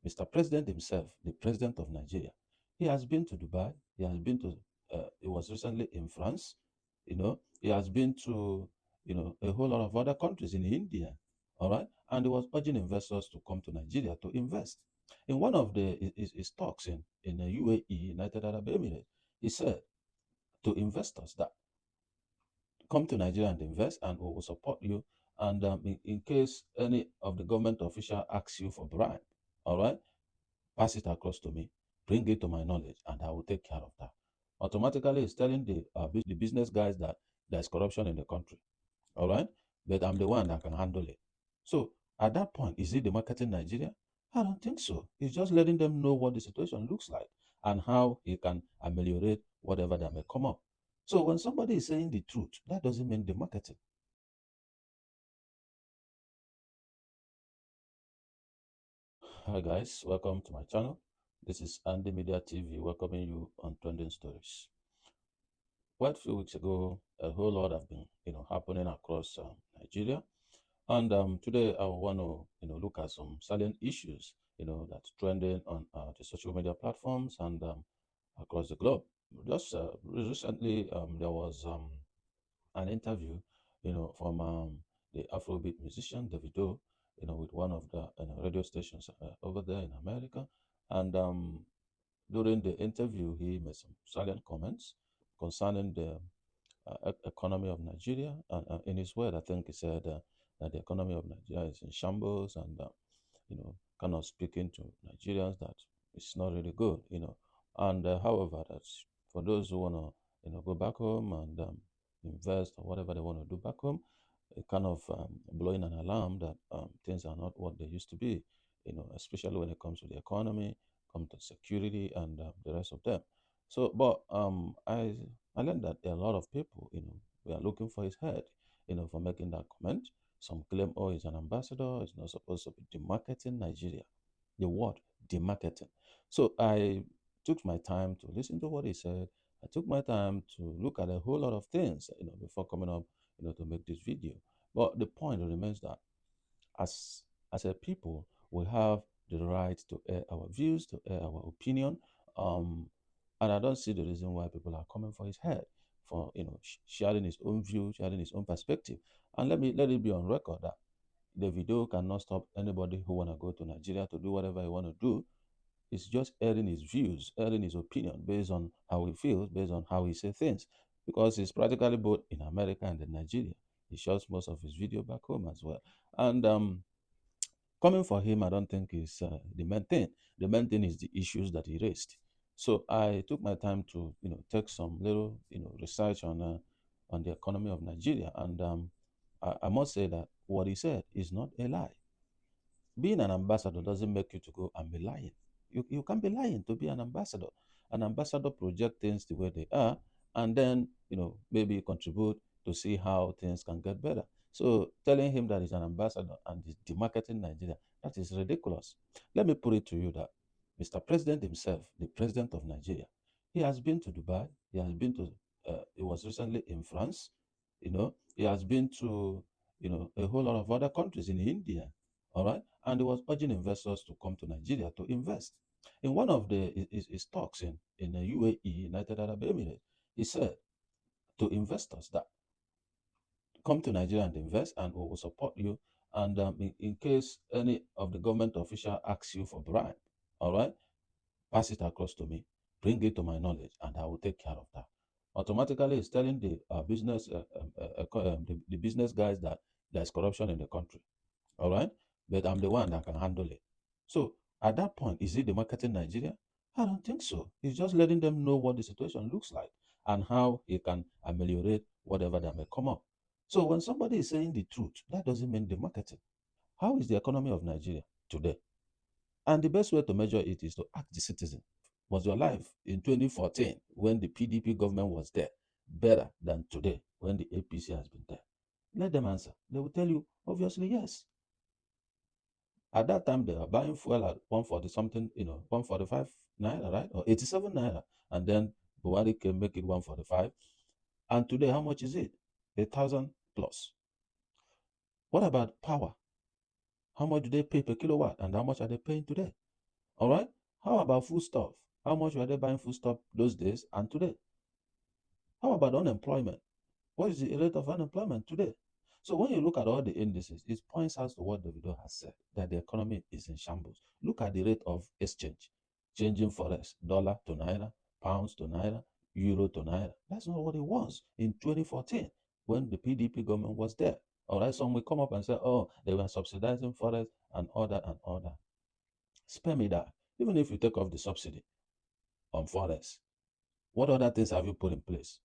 Mr. President himself, the president of Nigeria, he has been to Dubai. He has been to. He was recently in France. He has been to a whole lot of other countries in India. All right, and he was urging investors to come to Nigeria to invest. In one of his talks in the UAE, United Arab Emirates, he said to investors that come to Nigeria and invest, and we will support you. And in case any of the government official asks you for bribe, all right, pass it across to me, bring it to my knowledge, and I will take care of that. Automatically, it's telling the business guys that there's corruption in the country, all right, but I'm the one that can handle it. So at that point, is it the marketing Nigeria? I don't think so. It's just letting them know what the situation looks like and how he can ameliorate whatever that may come up. So when somebody is saying the truth, that doesn't mean the marketing. Hi guys, welcome to my channel. This is Andy Media TV welcoming you on Trending Stories. Quite a few weeks ago, a whole lot have been happening across Nigeria, and today I want to look at some salient issues that's trending on the social media platforms and across the globe. Just recently, there was an interview, from the Afrobeat musician Davido, with one of the radio stations over there in America. And during the interview, he made some salient comments concerning the economy of Nigeria. In his word, I think he said that the economy of Nigeria is in shambles, and kind of speaking to Nigerians that it's not really good, And however, that's for those who want to, go back home and invest or whatever they want to do back home, it kind of blowing an alarm that things are not what they used to be, especially when it comes to the economy, come to security and the rest of them. So, but I learned that there are a lot of people, we are looking for his head, for making that comment. Some claim, oh, he's an ambassador. It's not supposed to be demarketing Nigeria. The word demarketing. So I took my time to listen to what he said. I took my time to look at a whole lot of things, before coming up, to make this video. But the point remains that as a people, we have the right to air our views, to air our opinion. Um, and I don't see the reason why people are coming for his head, for sharing his own view, sharing his own perspective. And let it be on record that the video cannot stop anybody who wanna go to Nigeria to do whatever he wanna do. It's just airing his views, airing his opinion based on how he feels, based on how he says things. Because he's practically both in America and in Nigeria. He shoots most of his video back home as well. And coming for him, I don't think is the main thing. The main thing is the issues that he raised. So I took my time to, take some little, research on the economy of Nigeria, and I must say that what he said is not a lie. Being an ambassador doesn't make you to go and be lying. You can't be lying to be an ambassador. An ambassador project things the way they are, and then maybe contribute to see how things can get better. So telling him that he's an ambassador and he's demarketing Nigeria, that is ridiculous. Let me put it to you that Mr. President himself, the president of Nigeria, he has been to Dubai. He has been to. He was recently in France. He has been to a whole lot of other countries in India. All right, and he was urging investors to come to Nigeria to invest. In one of his talks in the UAE, United Arab Emirates, he said to investors that come to Nigeria and invest, and we will support you. And in case any of the government official asks you for bribe, all right, pass it across to me, bring it to my knowledge, and I will take care of that. Automatically, it's telling the business guys that there's corruption in the country. All right, but I'm the one that can handle it. So at that point, is it the marketing Nigeria? I don't think so. It's just letting them know what the situation looks like and how it can ameliorate whatever that may come up. So when somebody is saying the truth, that doesn't mean the marketing. How is the economy of Nigeria today? And the best way to measure it is to ask the citizen, was your life in 2014 when the PDP government was there better than today when the APC has been there? Let them answer. They will tell you, obviously, yes. At that time, they were buying fuel at 140 something, 145 naira, right? Or 87 naira. And then Buhari can make it 145. And today, how much is it? 1,000 plus. What about power? How much do they pay per kilowatt? And how much are they paying today? All right? How about foodstuff? How much were they buying foodstuff those days and today? How about unemployment? What is the rate of unemployment today? So when you look at all the indices, it points out to what Davido has said, that the economy is in shambles. Look at the rate of exchange, changing forex, dollar to naira, pounds to naira, euro to naira. That's not what it was in 2014 when the PDP government was there. All right, some will come up and say, oh, they were subsidizing forex and all that and all that. Spare me that. Even if you take off the subsidy on forex, what other things have you put in place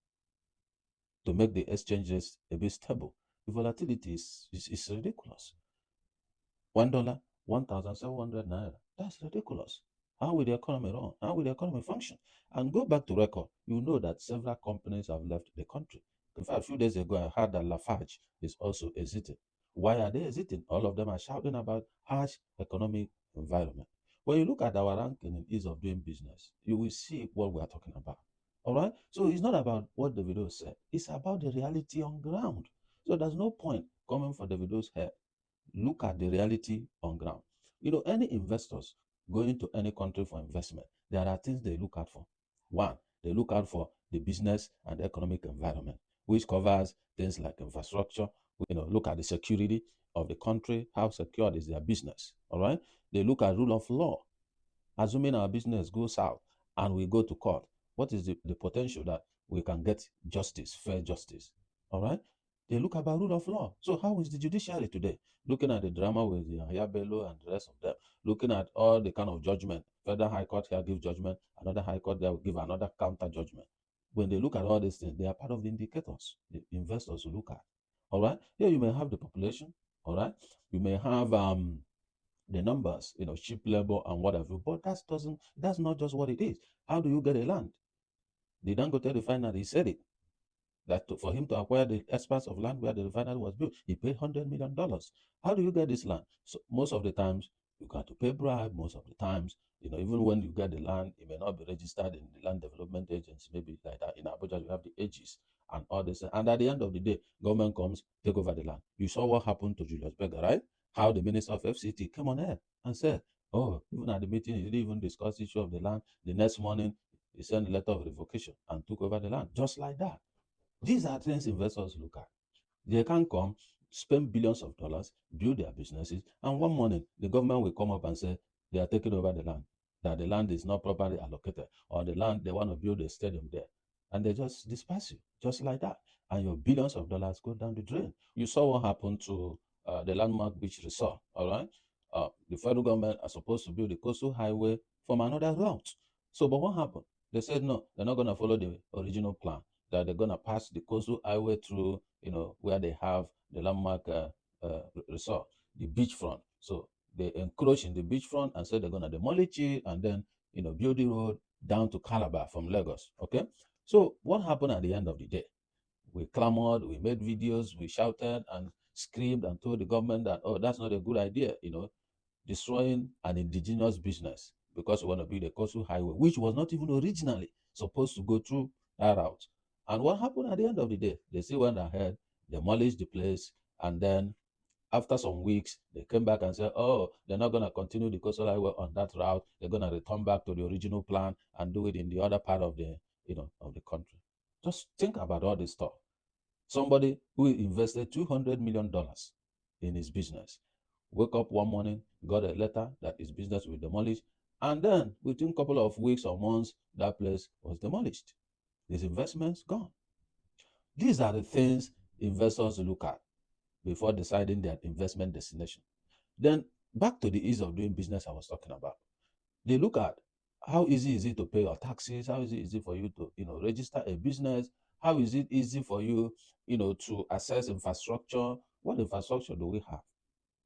to make the exchange rates a bit stable? The volatility is ridiculous. $1, 1,700 naira. That's ridiculous. How will the economy run? How will the economy function? And go back to record, you know that several companies have left the country. In fact, a few days ago, I heard that Lafarge is also exiting. Why are they exiting? All of them are shouting about harsh economic environment. When you look at our ranking in ease of doing business, you will see what we are talking about. All right? So it's not about what the video said. It's about the reality on ground. So there's no point coming for the video's head. Look at the reality on ground. Any investors going to any country for investment, there are things they look out for. One, they look out for the business and economic environment, which covers things like infrastructure. Look at the security of the country, how secured is their business. All right. They look at rule of law. Assuming our business goes south and we go to court, what is the potential that we can get justice, fair justice? All right. They look about rule of law. So how is the judiciary today? Looking at the drama with the Yahya Bello and the rest of them, looking at all the kind of judgment. Federal High Court here give judgment, another High Court there will give another counter judgment. When they look at all these things, they are part of the indicators the investors will look at. All right. Here you may have the population. All right. You may have the numbers, cheap labor and whatever. But that's not just what it is. How do you get a land? The Dangote refinery said it. That for him to acquire the expanse of land where the refinery was built, he paid $100 million. How do you get this land? So most of the times you got to pay bribe. Most of the times, even when you get the land, it may not be registered in the land development agency, maybe like that. In Abuja, you have the ages and all this. And at the end of the day, government comes, take over the land. You saw what happened to Julius Berger, right? How the Minister of FCT came on air and said, oh, even at the meeting, he didn't even discuss the issue of the land. The next morning, he sent a letter of revocation and took over the land, just like that. These are things investors look at. They can come, spend billions of dollars, build their businesses, and one morning the government will come up and say they are taking over the land, that the land is not properly allocated, or the land they want to build a stadium there. And they just disperse you, just like that. And your billions of dollars go down the drain. You saw what happened to the landmark beach resort, all right? The federal government are supposed to build the coastal highway from another route. So, but what happened? They said no, they're not going to follow the original plan, that they're going to pass the coastal highway through, where they have the landmark resort, the beachfront. So they encroach in the beachfront and said they're going to demolish it and then, build the road down to Calabar from Lagos. Okay. So what happened at the end of the day? We clamored, we made videos, we shouted and screamed and told the government that, oh, that's not a good idea, destroying an indigenous business because we want to build a coastal highway, which was not even originally supposed to go through that route. And what happened at the end of the day? They still went ahead, demolished the place, and then after some weeks, they came back and said, oh, they're not going to continue the coastal highway on that route. They're going to return back to the original plan and do it in the other part of the country. Just think about all this stuff. Somebody who invested $200 million in his business woke up one morning, got a letter that his business will demolish, and then within a couple of weeks or months, that place was demolished. His investments gone. These are the things investors look at before deciding their investment destination. Then back to the ease of doing business I was talking about. They look at how easy is it to pay your taxes, how is it for you to register a business, how is it easy for you to access infrastructure. What infrastructure do we have,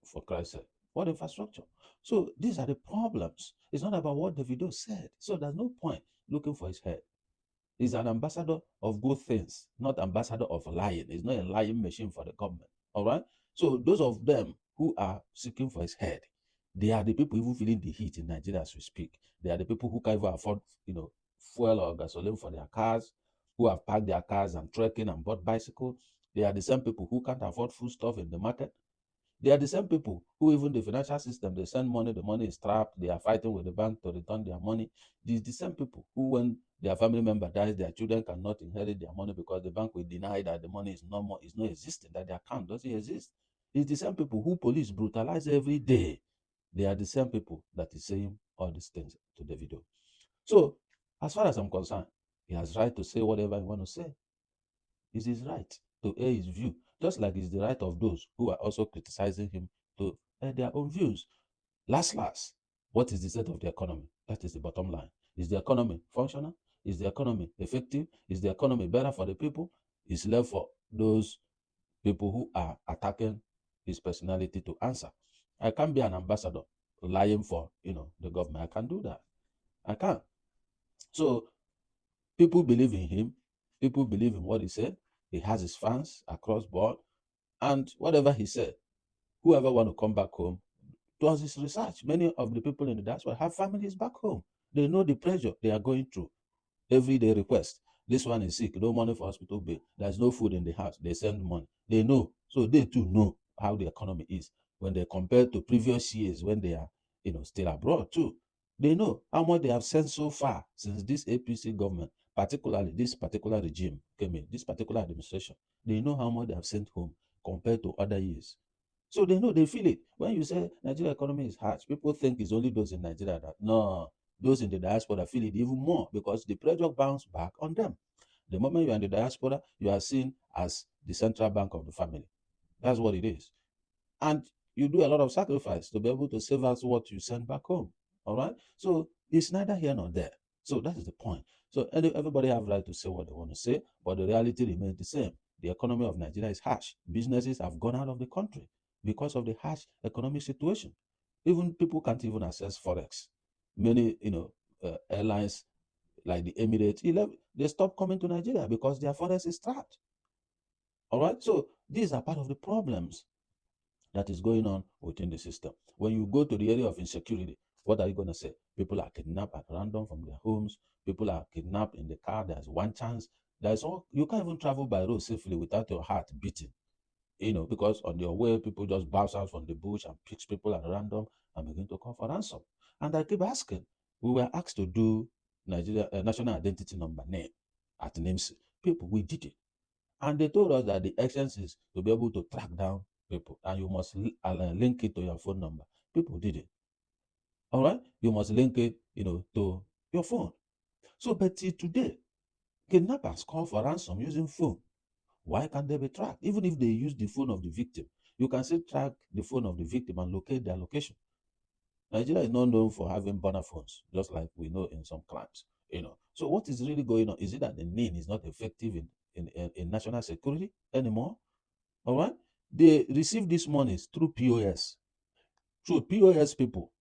for Christ's sake? What infrastructure? So these are the problems. It's not about what Davido said. So there's no point looking for his head. He's an ambassador of good things, not ambassador of lying. He's not a lying machine for the government. All right. So those of them who are seeking for his head, they are the people even feeling the heat in Nigeria as we speak. They are the people who can't even afford, fuel or gasoline for their cars, who have parked their cars and trekking and bought bicycles. They are the same people who can't afford food stuff in the market. They are the same people who, even the financial system, they send money, the money is trapped, they are fighting with the bank to return their money. These the same people who, when their family member dies, their children cannot inherit their money because the bank will deny that the money is no more, is not existing, that the account doesn't exist. It's the same people who police brutalize every day. They are the same people that is saying all these things to Davido. So, as far as I'm concerned, he has right to say whatever he want to say. It's his right to air his view, just like it's the right of those who are also criticizing him to air their own views. Last, what is the state of the economy? That is the bottom line. Is the economy functional? Is the economy effective? Is the economy better for the people? It's left for those people who are attacking his personality to answer. I can't be an ambassador lying for the government. I can't do that. I can't. So people believe in him. People believe in what he said. He has his fans across board, and whatever he said, whoever want to come back home does his research. Many of the people in the diaspora have families back home. They know the pressure they are going through. Everyday request. This one is sick, no money for hospital bill. There's no food in the house. They send money. They know. So they too know how the economy is. When they compare to previous years when they are, still abroad too. They know how much they have sent so far since this APC government, particularly this particular regime came in, this particular administration. They know how much they have sent home compared to other years. So they know, they feel it. When you say Nigeria economy is harsh, people think it's only those in Nigeria that no, those in the diaspora feel it even more because the pressure bounce back on them. The moment you are in the diaspora, you are seen as the central bank of the family. That's what it is. And you do a lot of sacrifice to be able to save us what you send back home. All right. So it's neither here nor there. So that is the point. So everybody have right to say what they want to say, but the reality remains the same. The economy of Nigeria is harsh. Businesses have gone out of the country because of the harsh economic situation. Even people can't even access forex. Many, airlines like the Emirates, they stop coming to Nigeria because their forex is trapped. All right. So these are part of the problems that is going on within the system. When you go to the area of insecurity, what are you going to say? People are kidnapped at random from their homes. People are kidnapped in the car. There's one chance. You can't even travel by road safely without your heart beating. Because on your way, people just bounce out from the bush and picks people at random and begin to call for ransom. And I keep asking, we were asked to do Nigeria national identity number name at NIMS. People, we did it. And they told us that the essence is to be able to track down people, and you must link it to your phone number. People did it. All right, you must link it, to your phone. So, but till today, kidnappers call for ransom using phone. Why can't they be tracked? Even if they use the phone of the victim, you can still track the phone of the victim and locate their location. Nigeria is not known for having burner phones, just like we know in some crimes. So what is really going on? Is it that the NIN is not effective in national security anymore? All right. They receive these monies through POS. Through POS people.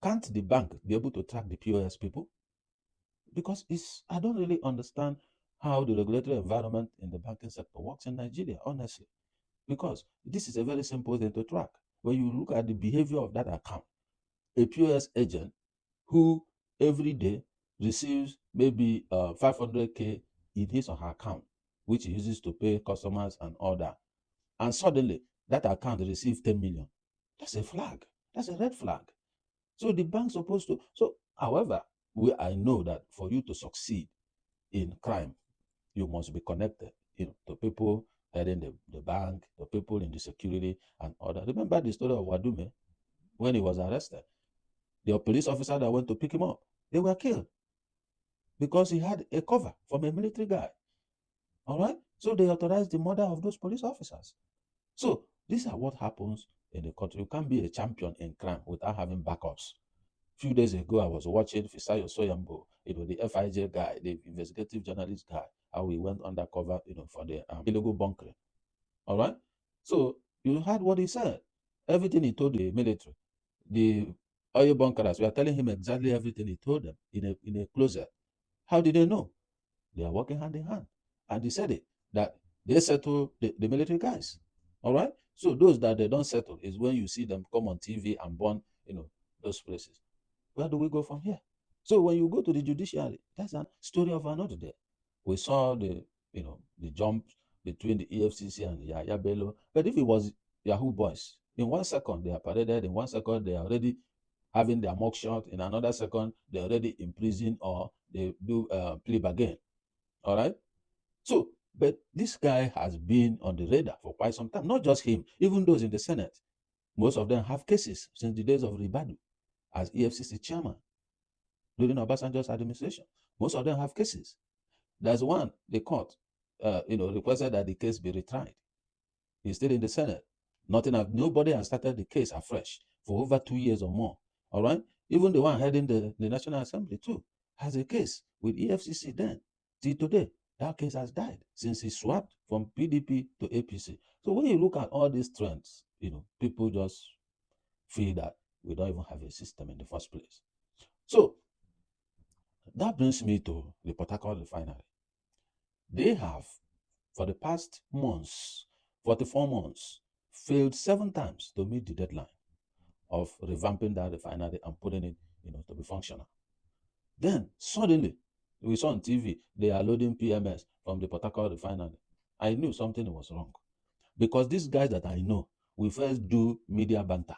Can't the bank be able to track the POS people? Because I don't really understand how the regulatory environment in the banking sector works in Nigeria, honestly. Because this is a very simple thing to track. When you look at the behavior of that account, a POS agent who every day receives maybe 500K in his or her account, which he uses to pay customers and all that, and suddenly that account receives 10 million. That's a flag. That's a red flag. So the bank's supposed to. So, however, I know that for you to succeed in crime, you must be connected, to people heading the bank, the people in the security and other. Remember the story of Wadume when he was arrested? The police officer that went to pick him up, they were killed because he had a cover from a military guy. All right? So they authorized the murder of those police officers. So these are what happens in the country. You can't be a champion in crime without having backups. A few days ago, I was watching Fisayo Soyambo, the FIJ guy, the investigative journalist guy, how he went undercover, for the illegal bunkering. All right? So you heard what he said. Everything he told the military. The oil bunkerers were telling him exactly everything he told them in a closet. How did they know? They are working hand in hand. And he said it, that they settle the military guys. All right? So those that they don't settle is when you see them come on TV and burn, those places. Where do we go from here? So when you go to the judiciary, that's a story of another day. We saw the jump between the EFCC and Yaya Bello. But if it was Yahoo boys. In 1 second, they are paraded. In 1 second, they are already having their mugshot. In another second, they're already in prison or they do plea bargain. All right? So, but this guy has been on the radar for quite some time. Not just him, even those in the Senate. Most of them have cases since the days of Ribadu as EFCC chairman during Obasanjo's administration. Most of them have cases. There's one, the court, requested that the case be retried. He's still in the Senate. Nobody has started the case afresh for over 2 years or more. All right? Even the one heading the National Assembly too has a case with EFCC then. Till today, that case has died since he swapped from PDP to APC. So when you look at all these trends, people just feel that we don't even have a system in the first place. So that brings me to the Port Harcourt refinery. They have, for the past months, 44 months, failed 7 times to meet the deadline of revamping that refinery and putting it, to be functional. Then suddenly, we saw on TV, they are loading PMS from the Port Harcourt refinery. I knew something was wrong because these guys that I know will first do media banter.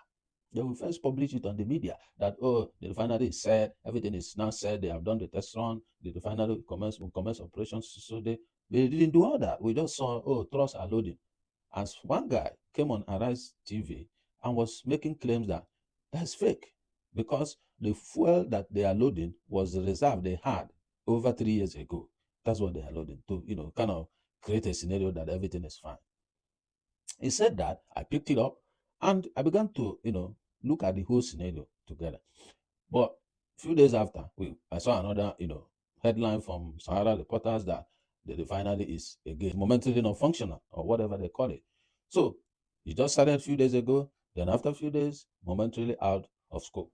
They will first publish it on the media that, the refinery is set, everything is now set, they have done the test run, the refinery will commence operations. So they didn't do all that. We just saw, trucks are loading. As one guy came on Arise TV and was making claims that that's fake because the fuel that they are loading was the reserve they had over 3 years ago. That's what they are loading to, kind of create a scenario that everything is fine. He said that. I picked it up and I began to, look at the whole scenario together. But a few days after, I saw another, headline from Sahara reporters that the refinery is again momentarily not functional or whatever they call it. So it just started a few days ago. Then after a few days, momentarily out of scope.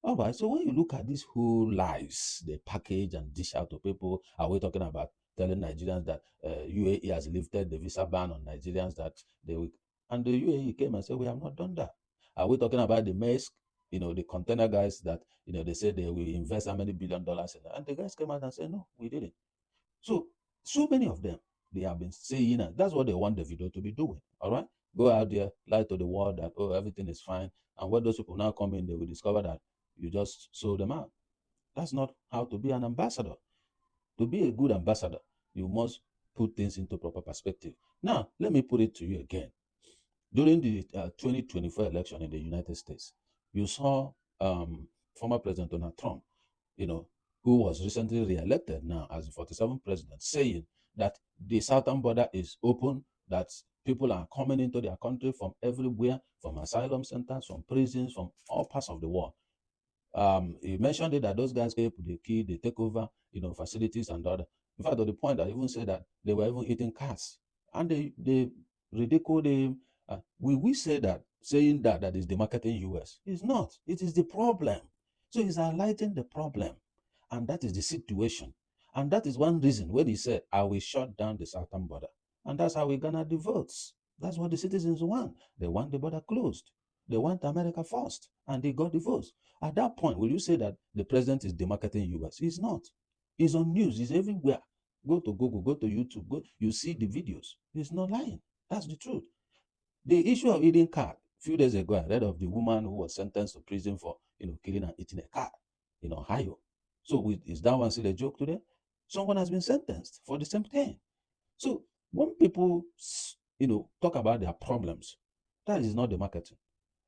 All right. So when you look at these whole lies they package and dish out to people, are we talking about telling Nigerians that UAE has lifted the visa ban on Nigerians that they will, and the UAE came and said we have not done that? Are we talking about the Maersk, the container guys that they said they will invest how many $1 billion in that, and the guys came out and said no, we didn't. So many of them they have been saying, and that's what they want Davido to be doing. All right, go out there, lie to the world that everything is fine, and when those people now come in, they will discover that you just sold them out. That's not how to be an ambassador. To be a good ambassador, you must put things into proper perspective. Now, let me put it to you again. During the 2024 election in the United States, you saw former President Donald Trump, who was recently re-elected now as the 47th president, saying that the southern border is open, that people are coming into their country from everywhere, from asylum centers, from prisons, from all parts of the world. He mentioned it that those guys they kill, they take over, facilities and other. In fact, to the point that even said that they were even eating cats, and they ridiculed him. We say that saying that is demarketing US. It's not. It is the problem. So he's highlighting the problem, and that is the situation, and that is one reason when he said, "I will shut down the southern border," and that's how we garner the votes. That's what the citizens want. They want the border closed. They want America first, and they got the votes. At that point, will you say that the president is demarketing US? He's not. He's on news. He's everywhere. Go to Google, go to YouTube, you see the videos. He's not lying. That's the truth. The issue of eating cat, a few days ago, I read of the woman who was sentenced to prison for, killing and eating a cat in Ohio. So is that one still a joke today? Someone has been sentenced for the same thing. So when people, talk about their problems, that is not the marketing.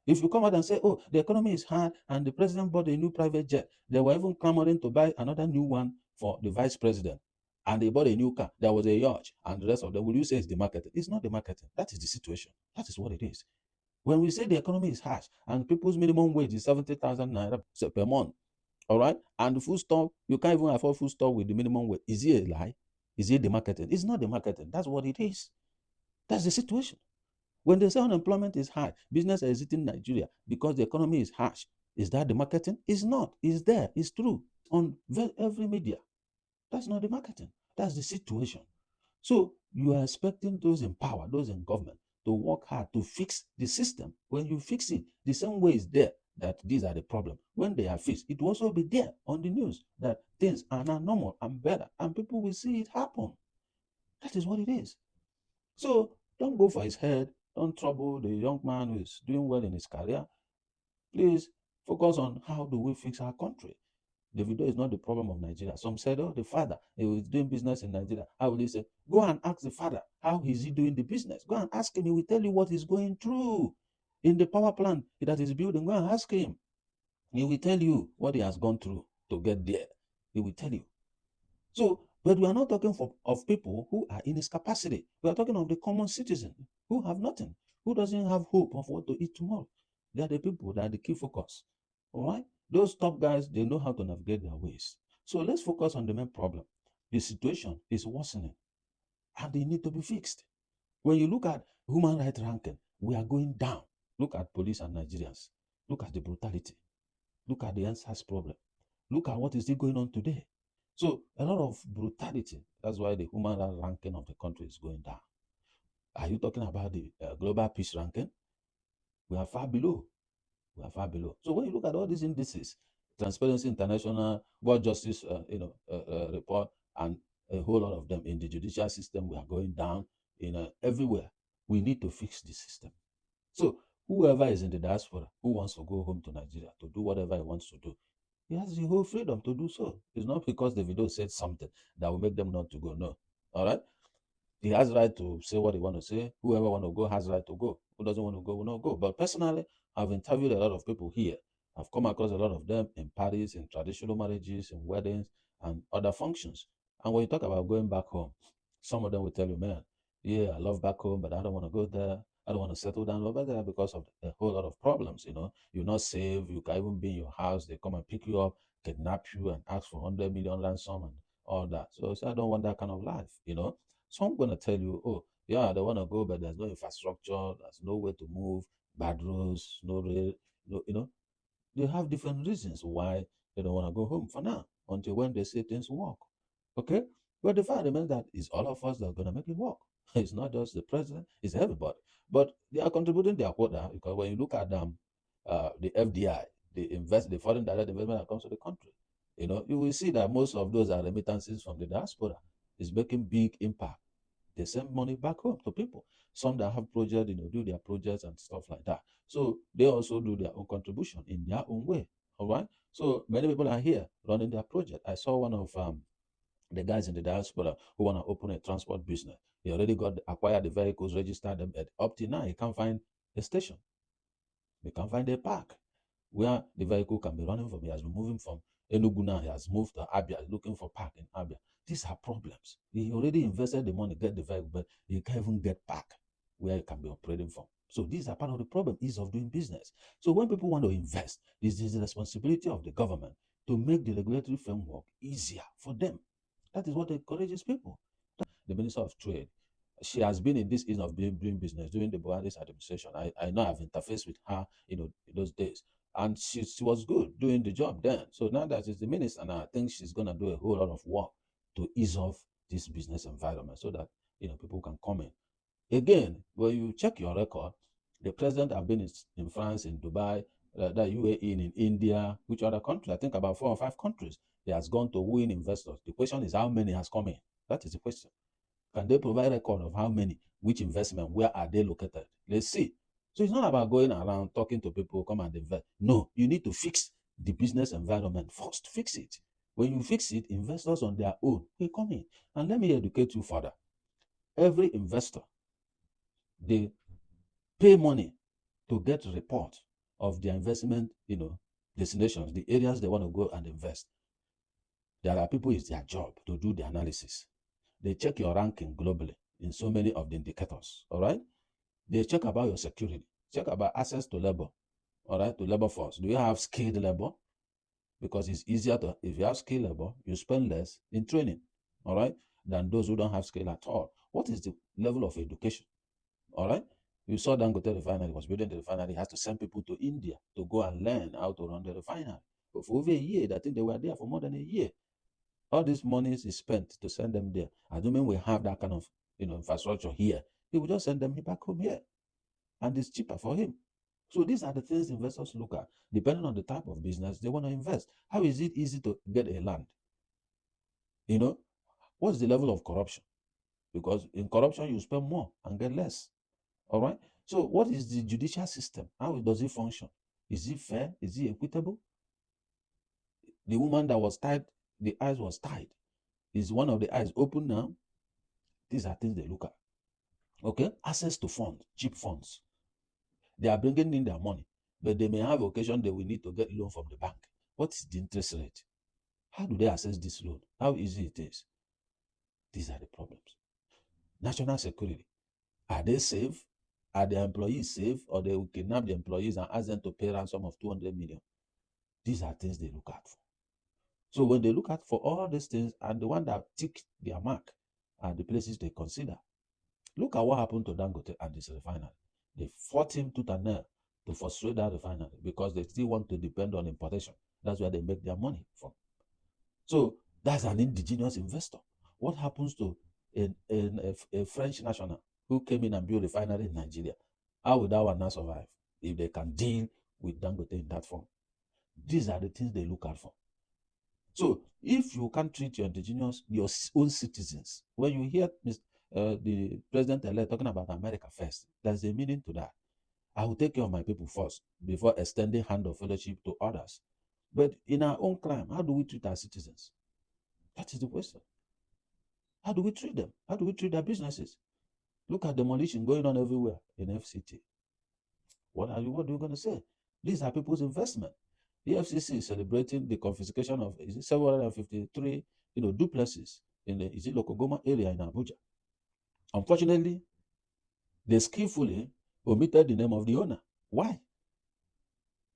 If you come out and say, oh, the economy is hard and the president bought a new private jet, they were even clamoring to buy another new one for the vice president, and they bought a new car, there was a yacht, and the rest of them, will you say it's the marketing? It's not the marketing. That is the situation. That is what it is. When we say the economy is harsh and people's minimum wage is 70,000 naira per month, all right, and the food store, you can't even afford food store with the minimum wage. Is it a lie? Is it the marketing? It's not the marketing. That's what it is. That's the situation. When they say unemployment is high, business is exiting Nigeria because the economy is harsh, is that the marketing? It's not. It's there. It's true on every media. That's not the marketing. That's the situation. So you are expecting those in power, those in government, to work hard to fix the system. When you fix it, the same way is there that these are the problem. When they are fixed, it will also be there on the news that things are now normal and better, and people will see it happen. That is what it is. So don't go for his head Don't trouble the young man who is doing well in his career. Please focus on how do we fix our country. Davido is not the problem of Nigeria. Some said, oh, the father, he was doing business in Nigeria. How will he say? Go and ask the father, how is he doing the business? Go and ask him. He will tell you what he's going through in the power plant that he's building. Go and ask him. He will tell you what he has gone through to get there. He will tell you. So, but we are not talking of people who are in his capacity. We are talking of the common citizen who have nothing, who doesn't have hope of what to eat tomorrow. They are the people that are the key focus. All right? Those top guys, they know how to navigate their ways. So let's focus on the main problem. The situation is worsening and they need to be fixed. When you look at human rights ranking, we are going down. Look at police and Nigerians. Look at the brutality. Look at the answers problem. Look at what is still going on today. So a lot of brutality. That's why the human rights ranking of the country is going down. Are you talking about the global peace ranking? We are far below. We are far below. So when you look at all these indices, Transparency International, World Justice, report, and a whole lot of them in the judicial system, we are going down. Everywhere. We need to fix the system. So whoever is in the diaspora who wants to go home to Nigeria to do whatever he wants to do, he has the whole freedom to do so. It's not because Davido said something that will make them not to go. No. All right. He has right to say what he want to say. Whoever want to go has right to go. Who doesn't want to go will not go. But personally, I've interviewed a lot of people here. I've come across a lot of them in parties, in traditional marriages, in weddings, and other functions. And when you talk about going back home, some of them will tell you, man, yeah, I love back home, but I don't want to go there. I don't want to settle down over there because of a whole lot of problems. You're not safe. You can even be in your house. They come and pick you up, kidnap you, and ask for 100 million ransom and all that. So I don't want that kind of life. So I'm going to tell you, oh, yeah, they want to go, but there's no infrastructure, there's no way to move, bad roads, no rail, they have different reasons why they don't want to go home for now until when they see things work. Okay? But the fact remains that it's all of us that are going to make it work. It's not just the president, it's everybody. But they are contributing their quota because when you look at the FDI, the foreign direct investment that comes to the country, you will see that most of those are remittances from the diaspora. It's making big impact. They send money back home to people. Some that have projects, do their projects and stuff like that. So they also do their own contribution in their own way. All right. So many people are here running their project. I saw one of the guys in the diaspora who want to open a transport business. He already acquired the vehicles, registered them. Up to now, he can't find a station. He can't find a park where the vehicle can be running from. He has been moving from Enugu now. He has moved to Abia, looking for park in Abia. These are problems. He already invested the money, get the vehicle, but he can't even get park where he can be operating from. So these are part of the problem, ease of doing business. So when people want to invest, this is the responsibility of the government to make the regulatory framework easier for them. That is what encourages people. The Minister of Trade, she has been in this ease of doing business during the Buhari's administration. I know I've interfaced with her, in those days. And she was good doing the job then. So now that she's the minister, and I think she's going to do a whole lot of work to ease off this business environment so that, people can come in. Again, when you check your record, the president have been in France, in Dubai, the UAE, in India, which other country? I think about 4 or 5 countries. He has gone to win investors. The question is how many has come in? That is the question. Can they provide record of how many, which investment, where are they located? Let's see. So it's not about going around talking to people, come and invest. No, you need to fix the business environment first. Fix it. When you fix it, investors on their own will come in. And let me educate you further. Every investor, they pay money to get a report of their investment, destinations, the areas they want to go and invest. There are people, it's their job to do the analysis. They check your ranking globally in so many of the indicators. All right. They check about your security, check about access to labor. All right, to labor force. Do you have skilled labor? Because it's easier to, if you have skilled labor, you spend less in training, all right, than those who don't have skill at all. What is the level of education? All right. You saw Dangote refinery was building the refinery, has to send people to India to go and learn how to run the refinery. But for over a year, I think they were there for more than a year. All this money is spent to send them there. Assuming we have that kind of infrastructure here, he will just send them back home here, and it's cheaper for him. So these are the things investors look at, depending on the type of business they want to invest. How is it easy to get a land? What's the level of corruption? Because in corruption you spend more and get less. All right. So what is the judicial system? How does it function? Is it fair? Is it equitable? The woman that was tied, the eyes was tied. Is one of the eyes open now? These are things they look at. Okay, access to funds, cheap funds. They are bringing in their money, but they may have occasion they will need to get loan from the bank. What is the interest rate? How do they access this loan? How easy it is? These are the problems. National security. Are they safe? Are the employees safe? Or they will kidnap the employees and ask them to pay ransom of 200 million? These are things they look out for. So when they look at for all these things, and the one that tick their mark are the places they consider. Look at what happened to Dangote and this refinery. They fought him tooth and nail to frustrate that refinery because they still want to depend on importation. That's where they make their money from. So that's an indigenous investor. What happens to a French national who came in and built a refinery in Nigeria? How will that one not survive if they can deal with Dangote in that form? These are the things they look out for. So if you can't treat your indigenous, your own citizens, when you hear the president-elect talking about America first, there's a meaning to that. I will take care of my people first before extending hand of fellowship to others. But in our own crime, how do we treat our citizens? That is the question. How do we treat them? How do we treat their businesses? Look at demolition going on everywhere in FCT. What are you going to say? These are people's investment. The FCC is celebrating the confiscation of 753 duplexes in the Lokogoma area in Abuja. Unfortunately, they skillfully omitted the name of the owner. Why?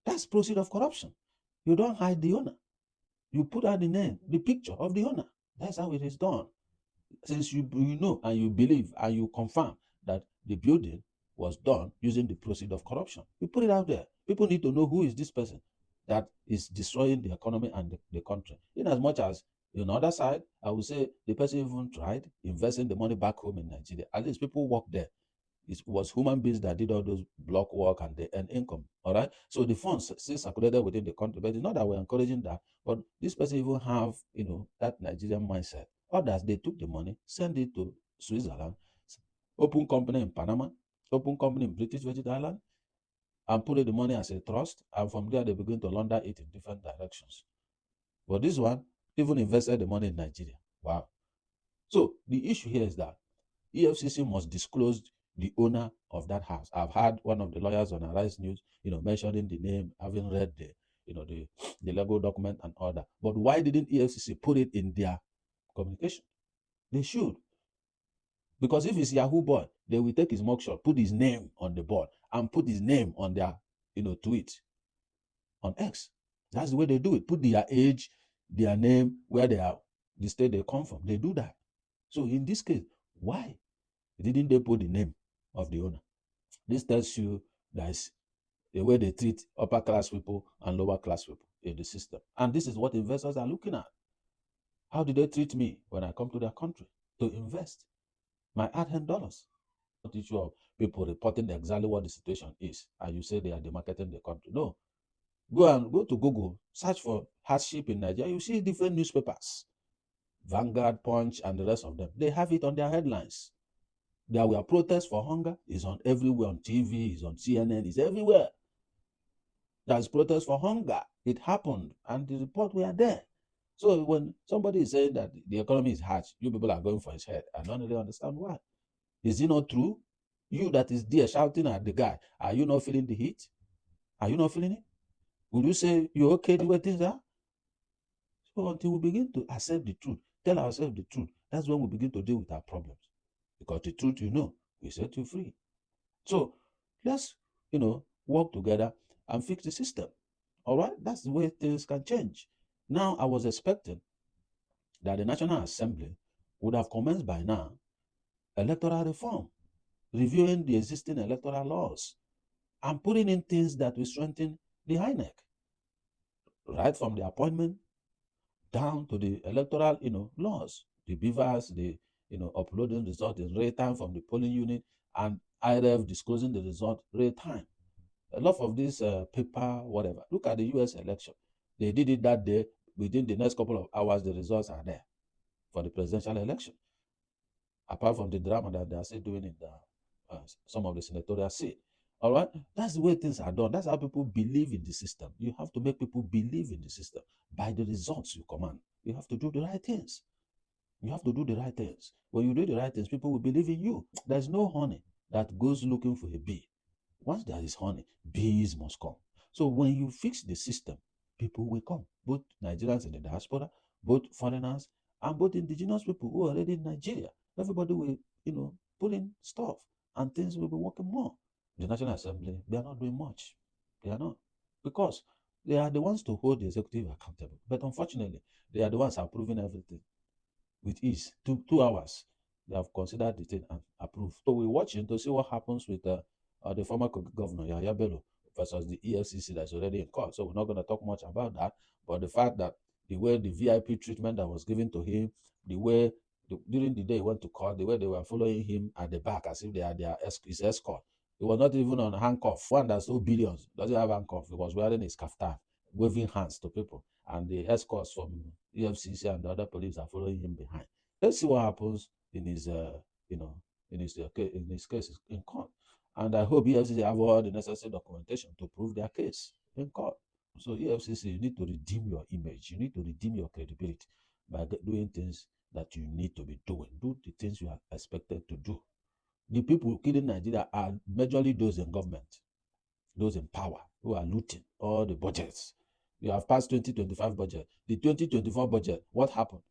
That's proceed of corruption. You don't hide the owner. You put out the name, the picture of the owner. That's how it is done. Since you know and you believe and you confirm that the building was done using the proceed of corruption, you put it out there. People need to know who is this person that is destroying the economy and the country. In as much as on the other side, I would say the person even tried investing the money back home in Nigeria. At least people work there. It was human beings that did all those block work and they earn income. All right. So the funds still circulated within the country, but it's not that we're encouraging that. But this person even have that Nigerian mindset. Others they took the money, send it to Switzerland, open company in Panama, open company in British Virgin Island, and put the money as a trust. And from there they begin to launder it in different directions. But this one even invested the money in Nigeria. Wow. So the issue here is that EFCC must disclose the owner of that house. I've had one of the lawyers on Arise News, mentioning the name, having read the legal document and all that. But why didn't EFCC put it in their communication? They should. Because if it's Yahoo boy, they will take his mugshot, put his name on the board, and put his name on their, tweet on X. That's the way they do it. Put their age, their name, where they are, the state they come from. They do that. So in this case, why didn't they put the name of the owner? This tells you that is the way they treat upper class people and lower class people in the system. And this is what investors are looking at. How do they treat me when I come to their country to invest my hard-earned dollars? Not issue of people reporting exactly what the situation is, and you say they are demarketing the country. No. Go to Google, search for hardship in Nigeria. You see different newspapers, Vanguard, Punch, and the rest of them. They have it on their headlines. There were protests for hunger. It's on everywhere, on TV, it's on CNN, it's everywhere. There's protests for hunger. It happened, and the report were there. So when somebody is saying that the economy is hard, you people are going for his head. I don't really understand why. Is it not true? You that is there shouting at the guy, are you not feeling the heat? Are you not feeling it? Would you say you're okay the way things are? So until we begin to accept the truth, tell ourselves the truth, that's when we begin to deal with our problems. Because the truth will set you free. So let's, work together and fix the system. All right? That's the way things can change. Now, I was expecting that the National Assembly would have commenced by now electoral reform, reviewing the existing electoral laws, and putting in things that will strengthen the INEC, right from the appointment down to the electoral, laws, the beavers, the, uploading result in real time from the polling unit, and IRF disclosing the result real time. A lot of this paper, whatever. Look at the US election. They did it that day. Within the next couple of hours, the results are there for the presidential election. Apart from the drama that they are still doing in some of the senatorial seat. All right, that's the way things are done. That's how people believe in the system. You have to make people believe in the system by the results you command. You have to do the right things. You have to do the right things. When you do the right things, people will believe in you. There's no honey that goes looking for a bee. Once there is honey, bees must come. So when you fix the system, people will come. Both Nigerians in the diaspora, both foreigners, and both indigenous people who are already in Nigeria. Everybody will, pull in stuff and things will be working more. The National Assembly, they are not doing much. They are not. Because they are the ones to hold the executive accountable. But unfortunately, they are the ones approving everything with ease. 2 hours, they have considered the thing and approved. So we're watching to see what happens with the former governor, Yahya Bello, versus the EFCC that's already in court. So we're not going to talk much about that. But the fact that the way the VIP treatment that was given to him, the way during the day he went to court, the way they were following him at the back as if they are his escort. He was not even on handcuff. One that's so billions doesn't have handcuff. He was wearing his kaftan, waving hands to people, and the escorts from EFCC and the other police are following him behind. Let's see what happens in his, in his case in court. And I hope EFCC have all the necessary documentation to prove their case in court. So EFCC, you need to redeem your image. You need to redeem your credibility by doing things that you need to be doing. Do the things you are expected to do. The people killing Nigeria are majorly those in government, those in power, who are looting all the budgets. You have passed 2025 budget. The 2024 budget, what happened?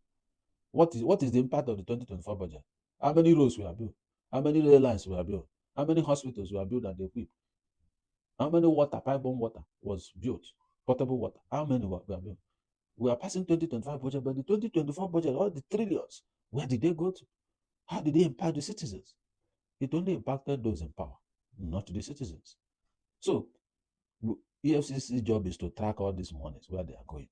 What is the impact of the 2024 budget? How many roads were built? How many rail lines were built? How many hospitals were built and equipped? How many pipe-borne water was built? Potable water. How many were built? We are passing 2025 budget, but the 2024 budget, all the trillions, where did they go to? How did they impact the citizens? It only impacted those in power, not the citizens. So EFCC's job is to track all these monies, where they are going.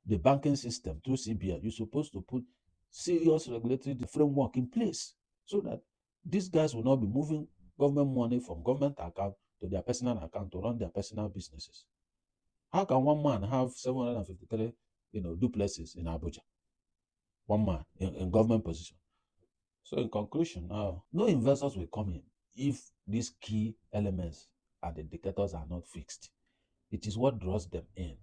The banking system through CBN, you're supposed to put serious regulatory framework in place so that these guys will not be moving government money from government account to their personal account to run their personal businesses. How can one man have 753 duplexes in Abuja? One man in government position. So in conclusion, now no investors will come in if these key elements and the indicators are not fixed. It is what draws them in.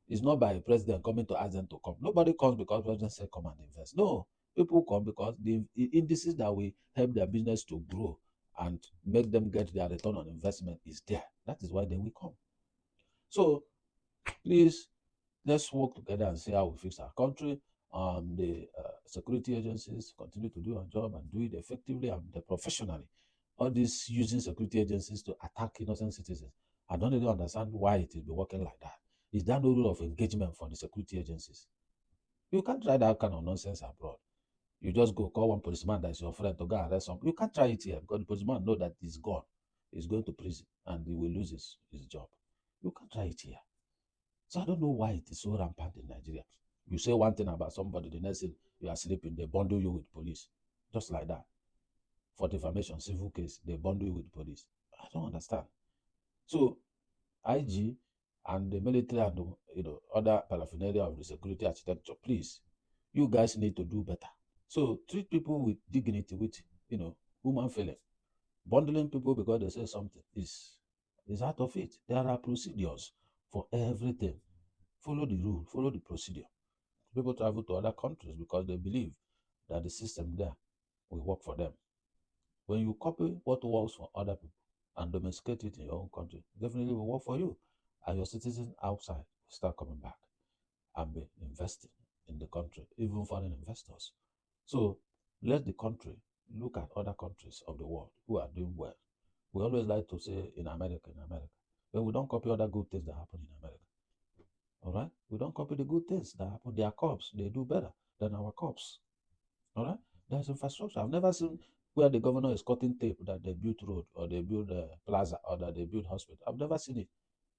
It's not by a president coming to ask them to come. Nobody comes because the president said come and invest. No, people come because the indices that will help their business to grow and make them get their return on investment is there. That is why they will come. So please, let's work together and see how we fix our country. The security agencies continue to do our job and do it effectively and professionally. All these using security agencies to attack innocent citizens, I don't really understand why it is be working like that. Is there no rule of engagement for the security agencies? You can't try that kind of nonsense abroad. You just go call one policeman that is your friend to go arrest someone. You can't try it here because the policeman know that he's gone. He's going to prison and he will lose his job. You can't try it here. So I don't know why it is so rampant in Nigeria. You say one thing about somebody, the next thing you are sleeping, they bundle you with police. Just like that. For defamation, civil case, they bundle you with police. I don't understand. So IG and the military and other paraphernalia of the security architecture, please, you guys need to do better. So treat people with dignity, with human feeling. Bundling people because they say something is out of it. There are procedures for everything. Follow the rule, follow the procedure. People travel to other countries because they believe that the system there will work for them. When you copy what works for other people and domesticate it in your own country, definitely will work for you. And your citizens outside will start coming back and be investing in the country, even foreign investors. So let the country look at other countries of the world who are doing well. We always like to say in America, but we don't copy other good things that happen in America. All right? We don't copy the good things that happen. Their cops, they do better than our cops. All right? There's infrastructure. I've never seen where the governor is cutting tape that they built road or they build a plaza or that they build hospital. I've never seen it.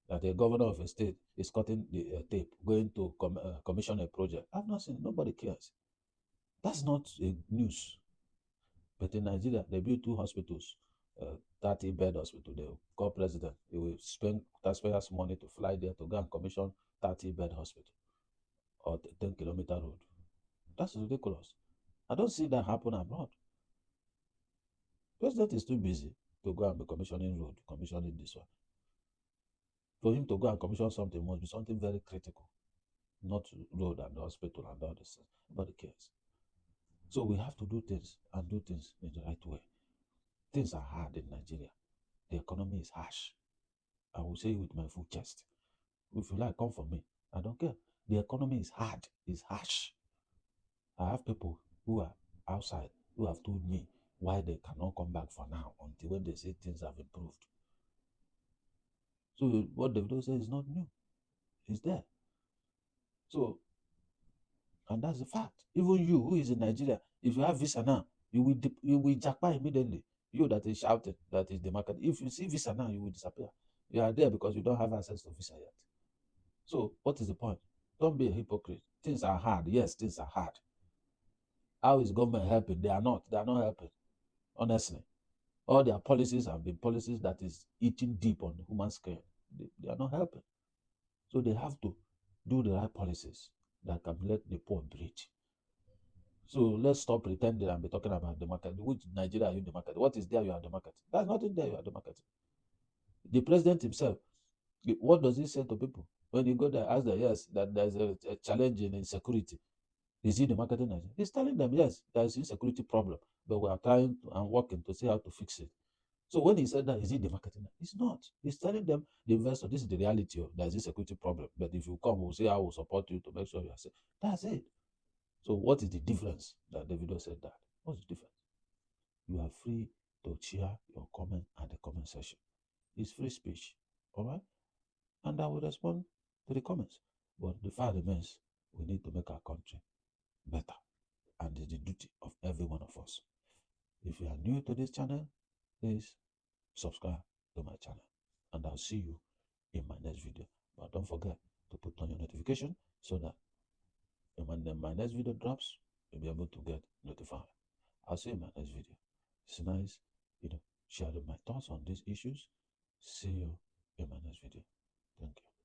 That the governor of a state is cutting the tape, going to commission a project. I've not seen it. Nobody cares. That's not a news. But in Nigeria, they built 2 hospitals, 30-bed hospital. They will call president. He will spend taxpayers' money to fly there to go and commission 30-bed hospital or 10-kilometer road. That's ridiculous. I don't see that happen abroad. President is too busy. to go and be commissioning road, commissioning this one. For him to go and commission something must be something very critical, not road and hospital and all this. Nobody cares. So we have to do things and do things in the right way. Things are hard in Nigeria. The economy is harsh. I will say it with my full chest. If you like, come for me. I don't care. The economy is hard, it's harsh. I have people who are outside who have told me why they cannot come back for now until when they say things have improved. So what Davido says is not new. It's there. So, and that's the fact. Even you who is in Nigeria, if you have visa now, you will jackpot immediately. You that is shouting, that is the market. If you see visa now, you will disappear. You are there because you don't have access to visa yet. So what is the point? Don't be a hypocrite. Things are hard. Yes, things are hard. How is government helping? They are not. They are not helping. Honestly. All their policies have been policies that is eating deep on the human scale. They are not helping. So they have to do the right policies that can let the poor breathe. So let's stop pretending and be talking about the market. Which Nigeria are you in the market? What is there you are the market? There's nothing there you are the market. The president himself, what does he say to people? When you go there, ask them, yes, that there's a challenge in insecurity. Is he the marketing Nigeria? He's telling them, yes, there's insecurity problem, but we are trying to, and working to see how to fix it. So when he said that, is he the marketing? It's not. He's telling them, the investor, this is the reality of there's a security problem. But if you come, we'll say I will support you to make sure you are safe. That's it. So what is the difference that Davido said that? What's the difference? You are free to share your comment at the comment section. It's free speech. All right? And I will respond to the comments. But the fact remains, we need to make our country better. And it's the duty of every one of us. If you are new to this channel, please subscribe to my channel, and I'll see you in my next video. But don't forget to put on your notification so that when my next video drops, you'll be able to get notified. I'll see you in my next video. It's nice, sharing my thoughts on these issues. See you in my next video. Thank you.